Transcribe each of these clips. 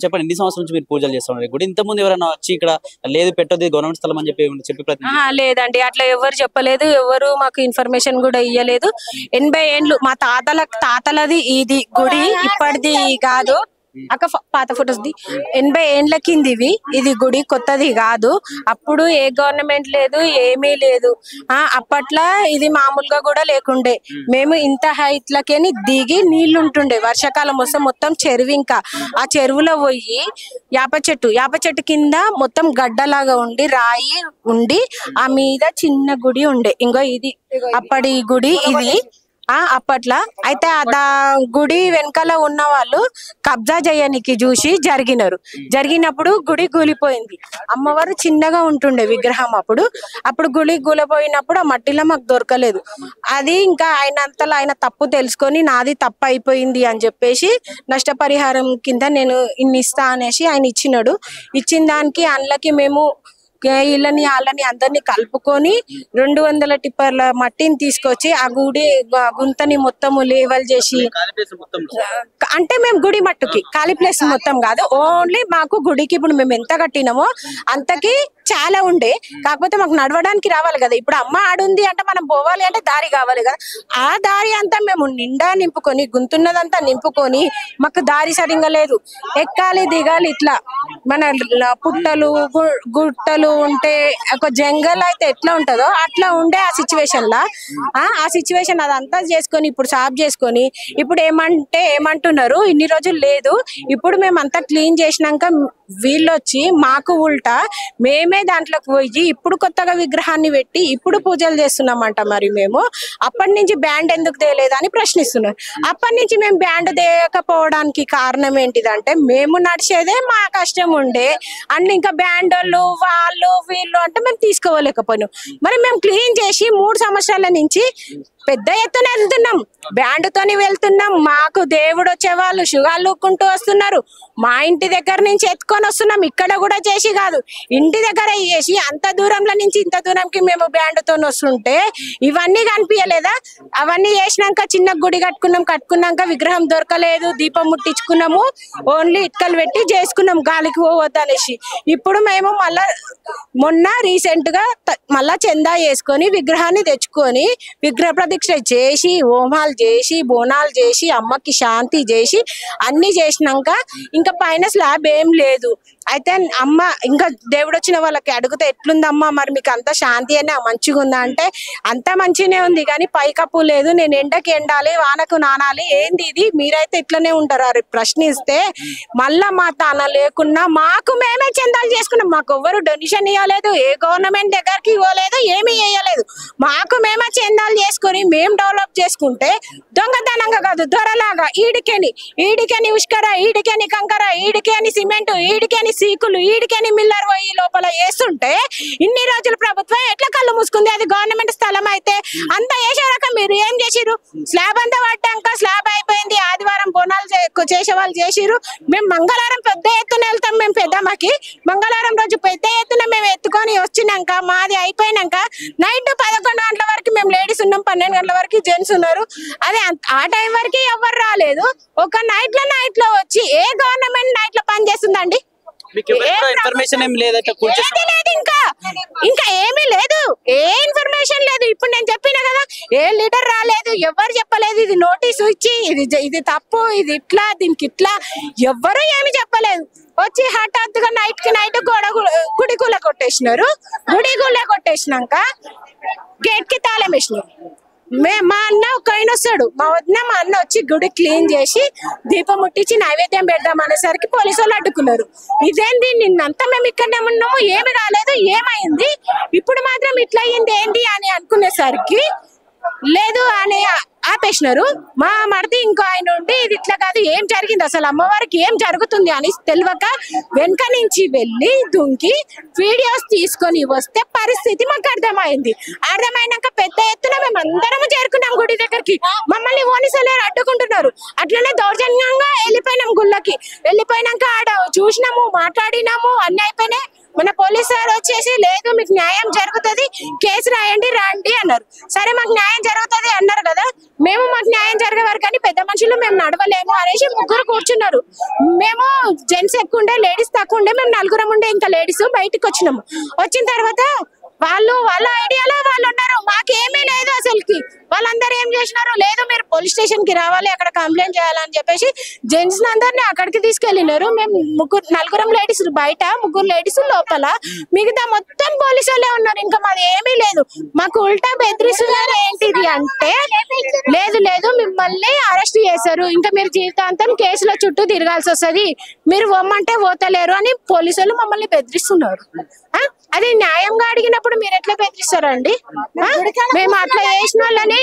చెప్పండి, ఎన్ని సంవత్సరాల నుంచి మీరు పూజలు చేస్తున్నారు గుడి? ఇంతకుముందు ఎవరైనా వచ్చి ఇక్కడ లేదు పెట్టదు గవర్నమెంట్ స్థలం అని చెప్పి ప్రయత్నం? లేదండి, అట్లా ఎవరు చెప్పలేదు, ఎవరు మాకు ఇన్ఫర్మేషన్ కూడా ఇయ్యలేదు. 80 ఏండ్లు మా తాతలది ఇది గుడి, ఇప్పటిది కాదు అక్క. పాత ఫొటోస్ ది 80 ఏండ్ల కింది ఇది గుడి, కొత్తది కాదు. అప్పుడు ఏ గవర్నమెంట్ లేదు, ఏమీ లేదు. అప్పట్లో ఇది మామూలుగా కూడా లేకుండే. మేము ఇంత హైట్ లకేని దిగి నీళ్లు ఉంటుండే, వర్షాకాలం వస్తే మొత్తం చెరువు. ఇంకా ఆ చెరువులో పోయి యాప చెట్టు కింద మొత్తం గడ్డలాగా ఉండి రాయి ఉండి ఆ మీద చిన్న గుడి ఉండే. ఇంకో ఇది అప్పటి గుడి ఇది అప్పట్లో. అయితే ఆ గుడి వెనకాల ఉన్న వాళ్ళు కబ్జా చేయనికి చూసి జరిగినప్పుడు గుడి కూలిపోయింది. అమ్మవారు చిన్నగా ఉంటుండే విగ్రహం. అప్పుడు గుడి కూలిపోయినప్పుడు ఆ మట్టిలో మాకు దొరకలేదు. అది ఇంకా ఆయన తప్పు తెలుసుకొని నాది తప్పు అయిపోయింది అని చెప్పేసి నష్టపరిహారం కింద నేను ఇన్ని ఇస్తా అనేసి ఆయన ఇచ్చినాడు. ఇచ్చిన దానికి అందులోకి మేము వీళ్ళని వాళ్ళని అందరినీ కలుపుకొని 200 టిప్పర్ల మట్టిని తీసుకొచ్చి ఆ గుడి గుంతని మొత్తము లేవల్ చేసి, అంటే మేము గుడి మట్టుకి ఖాళీ ప్లేస్ మొత్తం కాదు, ఓన్లీ మాకు గుడికి ఇప్పుడు మేము ఎంత కట్టినామో అంతకి చాలా ఉండే. కాకపోతే మాకు నడవడానికి రావాలి కదా. ఇప్పుడు అమ్మ ఆడుంది అంటే మనం పోవాలి అంటే దారి కావాలి కదా. ఆ దారి అంతా మేము నిండా నింపుకొని, గుంతున్నదంతా నింపుకొని, మాకు దారి సరిగ్గా లేదు, ఎక్కాలి దిగాలి. ఇట్లా మన పుట్టలు గుట్టలు ఉంటే ఒక జంగల్ అయితే ఎట్లా ఉంటుందో అట్లా ఉండే ఆ సిచ్యువేషన్ అదంతా చేసుకొని ఇప్పుడు సాఫ్ చేసుకొని, ఇప్పుడు ఏమంటున్నారు ఇన్ని రోజులు లేదు, ఇప్పుడు మేము అంతా క్లీన్ చేసినాక వీళ్ళు వచ్చి మాకు ఉల్టా మేమే దాంట్లోకి పోయి ఇప్పుడు కొత్తగా విగ్రహాన్ని పెట్టి ఇప్పుడు పూజలు చేస్తున్నామంట. మరి మేము అప్పటి నుంచి బ్యాండ్ ఎందుకు తేలేదని ప్రశ్నిస్తున్నారు. అప్పటి నుంచి మేము బ్యాండ్ తేయకపోవడానికి కారణం ఏంటిదంటే మేము నడిచేదే మా కష్టం ఉండే, అండ్ ఇంకా బ్యాండ్ వాళ్ళు వీళ్ళు అంటే మేము తీసుకోలేకపోయినాం. మరి మేము క్లీన్ చేసి 3 సంవత్సరాల నుంచి పెద్ద ఎత్తున వెళ్తున్నాం, బ్యాండ్ తోని వెళ్తున్నాం. మాకు దేవుడు వచ్చేవాళ్ళు షుగాలు లూక్కుంటూ వస్తున్నారు, మా ఇంటి దగ్గర నుంచి ఎత్తుకొని వస్తున్నాం. ఇక్కడ కూడా చేసి కాదు, ఇంటి దగ్గర చేసి అంత దూరంలో నుంచి ఇంత దూరంకి మేము బ్యాండ్ తోని వస్తుంటే ఇవన్నీ కనిపించలేదా? అవన్నీ చేసినాక చిన్న గుడి కట్టుకున్నాక విగ్రహం దొరకలేదు, దీపం ముట్టించుకున్నాము, ఓన్లీ ఇటుకలు పెట్టి చేసుకున్నాం గాలికి పోవద్దు అనేసి. ఇప్పుడు మేము మొన్న రీసెంట్ గా మళ్ళా చందా చేసుకొని విగ్రహాన్ని తెచ్చుకొని విగ్రహ ప్రదీక్ష చేసి హోమాలు చేసి బోనాలు చేసి అమ్మకి శాంతి చేసి అన్ని చేసినాక ఇంకా పైన స్లాబ్ ఏం లేదు. అయితే అమ్మ ఇంకా దేవుడు వచ్చిన వాళ్ళకి అడిగితే ఎట్లుందమ్మా మరి మీకు అంత శాంతి అయినా మంచిగా ఉందా అంటే అంత మంచిగానే ఉంది కానీ పైకప్పు లేదు, నేను ఎండకి ఎండాలి వానకు నానాలి, ఏంది ఇది మీరైతే ఇట్లనే ఉంటారు అని ప్రశ్నిస్తే మళ్ళా మా తాన లేకున్నా మాకు మేమే చందాలు చేసుకున్నాం. మాకు ఎవ్వరు డొనేషన్ ఇవ్వలేదు, ఏ గవర్నమెంట్ దగ్గరికి ఇవ్వలేదు, ఏమీ వేయలేదు. మాకు మేమే చందాలు చేసుకుని మేము డెవలప్ చేసుకుంటే దొంగతనంగా కాదు దొరలాగా ఈడికేని ఉష్కర, ఈడికేని కంకర, ఈడికేని సిమెంట్, ఈడికేని సీకులు, ఈడికేని మిల్లర్ పోయి లోపల వేస్తుంటే ఇన్ని రోజులు ప్రభుత్వం ఎట్లా కళ్ళు మూసుకుంది? అది గవర్నమెంట్ స్థలం అయితే అంతా వేసాక మీరు ఏం చేసిరు? స్లాబ్ అంతా పడ్డాక స్లాబ్ అయిపోయింది, ఆదివారం బోనాలు చేసే వాళ్ళు చేసిరు. మేము మంగళవారం పెద్ద ఎత్తున వెళ్తాం, మేము పెద్దమ్మకి మంగళవారం రోజు పెద్ద ఎత్తున మేము ఎత్తుకొని వచ్చినాక మాది అయిపోయినాక నైట్ 11 గంటల వరకు మేము లేడీస్ ఉన్నాం, 12 గంటల వరకు జెంట్స్ ఉన్నారు. అదే ఆ టైం వరకు ఎవరు రాలేదు. ఒక నైట్ లో వచ్చి ఏ గవర్నమెంట్ నైట్ లో పని చేస్తుందండి? ఇంకా ఏమీ లేదు, ఏ ఇన్ఫర్మేషన్ లేదు. ఇప్పుడు నేను చెప్పినా కదా, ఏ లీడర్ రాలేదు, ఎవరు చెప్పలేదు. ఇది నోటీసు ఇచ్చి ఇది తప్పు, ఇది ఇట్లా, దీనికి ఇట్లా ఎవ్వరు ఏమి చెప్పలేదు. వచ్చి హఠాత్తుగా నైట్ కి నైట్ గుడి కూల కొట్టేసినారు. గుడి కూల కొట్టేసినాక గేట్ కి తాళం వేసినారు. మా అన్న ఒక ఆయన వస్తాడు, మా వదిన మా అన్న వచ్చి గుడి క్లీన్ చేసి దీపం ముట్టించి నైవేద్యం పెడదాం అనేసరికి పోలీసు వాళ్ళు అడ్డుకున్నారు. ఇదేంది నిన్నంతా మేము ఇక్కడనే ఉన్నాము, ఏమి కాలేదు, ఏమైంది, ఇప్పుడు మాత్రం ఇట్లా అయ్యింది ఏంటి అని అనుకునేసరికి లేదు అని ఆపేసినారు. మా మరిది ఇంకో ఆయన ఉండి ఇది ఇట్లా కాదు, ఏం జరిగింది అసలు అమ్మవారికి ఏం జరుగుతుంది అని తెలియక వెనక నుంచి వెళ్ళి దుంకి వీడియోస్ తీసుకొని వస్తే పరిస్థితి మాకు అర్థమైనాక పెద్ద ఎత్తున మేము అందరము చేరుకున్నాం గుడి దగ్గరికి. మమ్మల్ని పోలీసులు అడ్డుకుంటున్నారు. అట్లనే దౌర్జన్యంగా వెళ్ళిపోయినాం గుళ్ళకి. వెళ్ళిపోయినాక ఆడ చూసినాము, మాట్లాడినాము, అన్ని అయిపోయినాయి. మన పోలీస్ సార్ వచ్చేసి లేదు మీకు న్యాయం జరుగుతుంది, కేసు రాయండి రండి అన్నారు. సరే మాకు న్యాయం జరుగుతుంది అన్నారు కదా, మేము మాకు న్యాయం జరిగే వరకు కానీ పెద్ద మనుషులు మేము నడవలేము అనేసి ముగ్గురు కూర్చున్నారు. మేము జెంట్స్ ఎక్కువ ఉండే లేడీస్ తక్కువ ఉండే, మేము నలుగురం ఉండే ఇంకా లేడీస్ బయటకు వచ్చినాము. వచ్చిన తర్వాత వాళ్ళ ఐడియాలో వాళ్ళు ఉన్నారు, మాకేమీ లేదు అసలుకి. వాళ్ళందరూ ఏం చేసినారు, లేదు మీరు పోలీస్ స్టేషన్ కి రావాలి, అక్కడ కంప్లైంట్ చేయాలని చెప్పేసి జెంట్స్ అందరినీ అక్కడికి తీసుకెళ్ళినారు. మేము నలుగురం లేడీస్ బయట, ముగ్గురు లేడీస్ లోపల, మిగతా మొత్తం పోలీసు వాళ్ళే ఉన్నారు. ఇంకా మాది ఏమీ లేదు. మాకు ఉల్టా బెదిరిస్తున్నారు. ఏంటిది అంటే లేదు మిమ్మల్ని అరెస్ట్ చేశారు, ఇంకా మీరు జీవితాంతం కేసుల చుట్టూ తిరగాల్సి వస్తుంది, మీరు పోమంటే పోతలేరు అని పోలీసు వాళ్ళు మమ్మల్ని బెదిరిస్తున్నారు. అది న్యాయంగా అడిగినప్పుడు మీరు ఎట్లా బెదిరిస్తారండి? మేము అట్లా చేసిన వాళ్ళని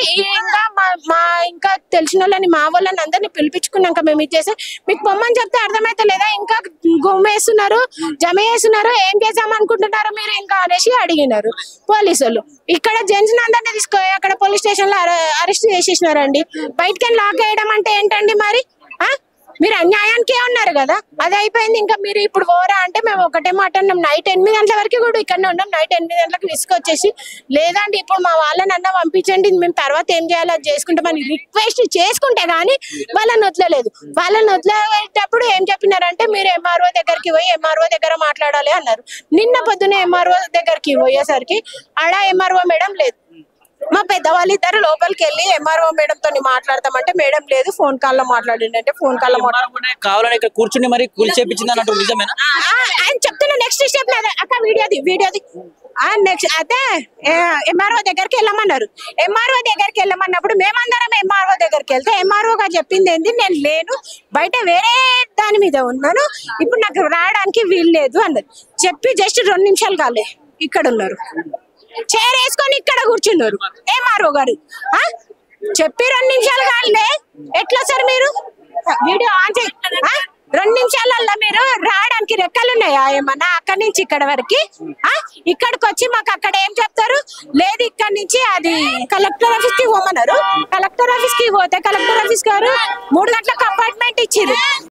ఇంకా తెలిసిన వాళ్ళని మా వాళ్ళని అందరినీ పిలిపించుకున్నాక మేము ఇచ్చేసి మీకు పొమ్మని చెప్తే అర్థమైతే లేదా, ఇంకా గుమ్మేస్తున్నారు, జమ చేస్తున్నారు, ఏం చేద్దాం అనుకుంటున్నారు మీరు ఇంకా అనేసి అడిగినారు పోలీసు వాళ్ళు. ఇక్కడ జెంట్స్ అందరినీ తీసుకొని అక్కడ పోలీస్ స్టేషన్ లో అరెస్ట్ చేసేసినారండి. బయటకి లాక్ వేయడం అంటే ఏంటండి మరి? మీరు అన్యాయానికే ఉన్నారు కదా, అది అయిపోయింది. ఇంకా మీరు ఇప్పుడు పోరా అంటే మేము ఒకటే మాట అన్నాం. నైట్ 8 గంటల వరకు కూడా ఇక్కడనే ఉన్నాం. నైట్ 8 గంటలకు విసుకొచ్చేసి లేదండి ఇప్పుడు మా వాళ్ళని అన్న పంపించండి, మేము తర్వాత ఏం చేయాలో అది చేసుకుంటామని రిక్వెస్ట్ చేసుకుంటే గానీ వాళ్ళని వదలలేదు. వాళ్ళని వదిలేటప్పుడు ఏం చెప్పినారంటే మీరు ఎంఆర్ఓ దగ్గరికి పోయి ఎంఆర్ఓ దగ్గర మాట్లాడాలి అన్నారు. నిన్న పొద్దున ఎంఆర్ఓ దగ్గరికి పోయేసరికి ఆడ ఎంఆర్ఓ మేడం లేదు. మా పెద్దవాళ్ళు ఇద్దరు లోపలికి వెళ్ళి ఎంఆర్ఓ మేడం తోని మాట్లాడతామంటే మేడం లేదు, ఫోన్ కాల్ లో మాట్లాడింది అంటే ఫోన్ కాల్ లో కావాలని ఇక్కడ కూర్చుని మరి కూల్చేపించింది అన్నట్టు నిజమేనా? ఆయన చెప్తున్నా నెక్స్ట్ స్టెప్ అక్క వీడియోది నెక్స్ట్ అయితే ఎంఆర్ఓ దగ్గరికి వెళ్ళమన్నారు. ఎంఆర్ఓ దగ్గరికి వెళ్ళమన్నప్పుడు మేమందరం ఎంఆర్ఓ దగ్గరికి వెళ్తే ఎంఆర్ఓ గారు చెప్పింది ఏంది, నేను లేను బయట వేరే దాని మీద ఉన్నాను, ఇప్పుడు నాకు రావడానికి వీలు లేదు అన్నది. చెప్పి జస్ట్ 2 నిమిషాలు కాలే ఇక్కడ ఉన్నారు, చైర్ వేసుకొని ఇక్కడ కూర్చున్నారు ఎంఆర్ఓ గారు. చెప్పి 2 నిమిషాలు కాలే ఎట్లా సార్ మీరు వీడియో ఆన్ చేయి? 2 నిమిషాలల్లో మీరు రావడానికి రెక్కలు ఉన్నాయా ఏమన్నా? అక్కడి నుంచి ఇక్కడ వరకు ఇక్కడికి వచ్చి మాకు అక్కడ ఏం చెప్తారు, లేదు ఇక్కడ నుంచి అది కలెక్టర్ ఆఫీస్ కి పోమన్నారు. కలెక్టర్ ఆఫీస్ కి పోతే కలెక్టర్ ఆఫీస్ గారు 3 గంటలకు అపాయింట్మెంట్ ఇచ్చారు.